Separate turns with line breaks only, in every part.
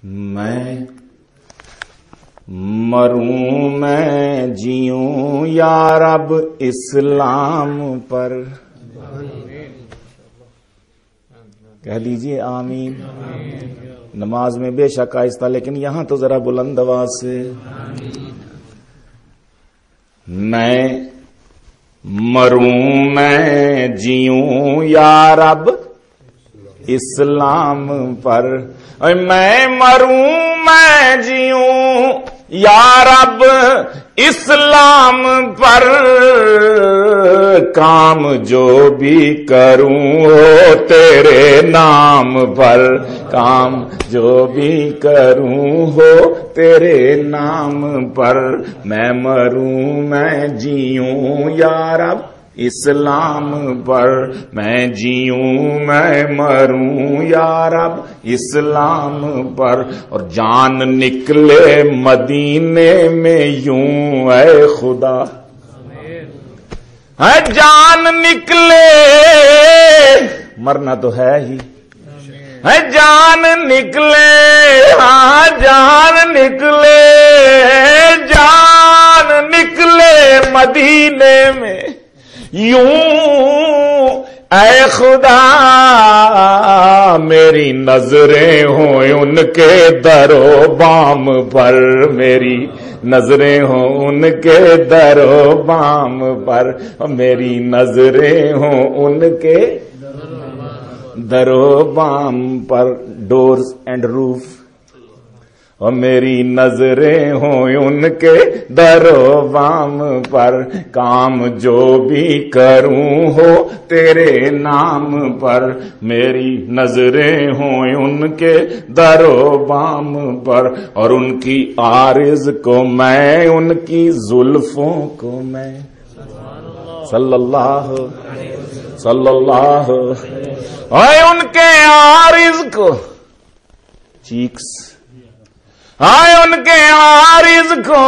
میں مروں میں جیوں یا رب اسلام پر، کہہ لیجئے آمین۔ نماز میں بے شک آہستہ، لیکن یہاں تو ذرا بلند آواز سے۔ میں مروں میں جیوں یا رب اسلام پر، میں مروں میں جیوں یا رب اسلام پر، کام جو بھی کروں وہ تیرے نام پر، کام جو بھی کروں ہو تیرے نام پر، میں مروں میں جیوں یا رب اسلام پر، میں جیوں میں مروں یا رب اسلام پر، اور جان نکلے مدینے میں یوں اے خدا، جان نکلے، مرنا تو ہے ہی، جان نکلے، ہاں جان نکلے، جان نکلے مدینے میں یوں اے خدا، میری نظریں ہوں ان کے در و بام پر، میری نظریں ہوں ان کے در و بام پر، میری نظریں ہوں ان کے در و بام پر، ڈورز اینڈ روف، اور میری نظریں ہوں ان کے در و بام پر، کام جو بھی کروں ہو تیرے نام پر، میری نظریں ہوں ان کے در و بام پر، اور ان کی عارض کو میں، ان کی زلفوں کو میں، صلی اللہ اے ان کے عارض کو، چیکس، آئے ان کے عارض کو،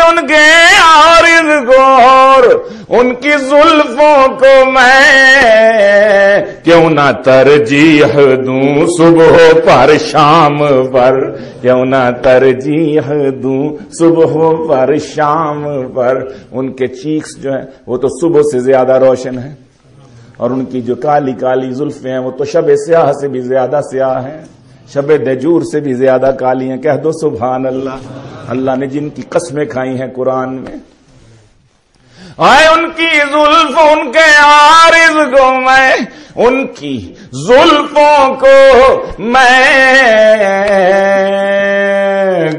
ان کے عارض کو، اور ان کی زلفوں کو میں کیوں نہ ترجیح دوں صبح پر شام پر، کیوں نہ ترجیح دوں صبح پر شام پر، ان کے چیکس جو ہیں وہ تو صبح سے زیادہ روشن ہیں، اور ان کی جو کالی کالی زلفیں ہیں وہ تو شب سیاہ سے بھی زیادہ سیاہ ہیں، شب دجور سے بھی زیادہ کالی ہیں، کہہ دو سبحان اللہ۔ اللہ نے جن کی قسمیں کھائی ہیں قرآن میں، آئے ان کی زلف، ان کے عارض کو میں، ان کی زلفوں کو میں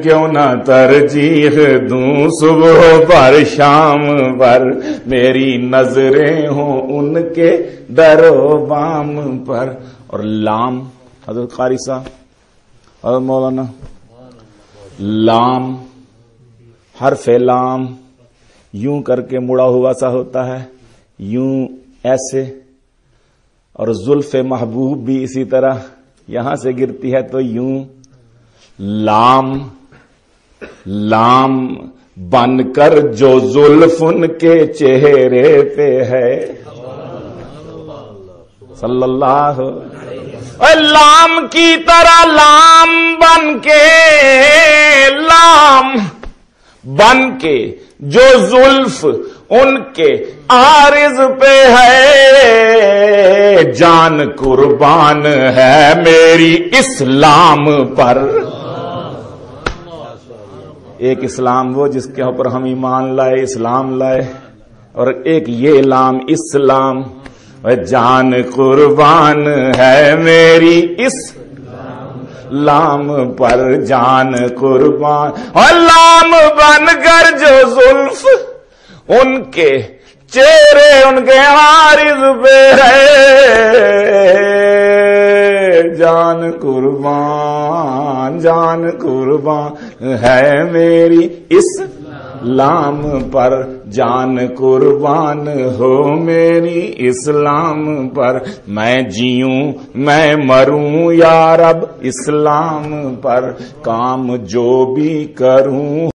کیوں نہ ترجیح دوں صبح پر شام پر، میری نظریں ہوں ان کے در و بام پر۔ اور لام، حضرت قاری صاحب اور مولانا، لام، حرف لام یوں کر کے مڑا ہوا سا ہوتا ہے، یوں ایسے، اور زلف محبوب بھی اسی طرح یہاں سے گرتی ہے تو یوں، لام، لام بن کر جو زلف ان کے چہرے پہ ہے، صلی اللہ، لام کی طرح لام بن کے، لام بن کے جو زلف ان کے عارض پہ ہے، جان قربان ہے میری اسلام پر۔ ایک اسلام وہ جس کے اوپر ہم ایمان لائے، اسلام لائے، اور ایک یہ لام اسلام، جان قربان ہے میری اسلام پر، جان قربان، اور لام بن کر جو زلف ان کے چہرے ان کے عارض پہ ہے، جان قربان، جان قربان ہے میری اسلام پر، جان قربان ہو میری اسلام پر، میں جیوں میں مروں یا رب اسلام پر، کام جو بھی کروں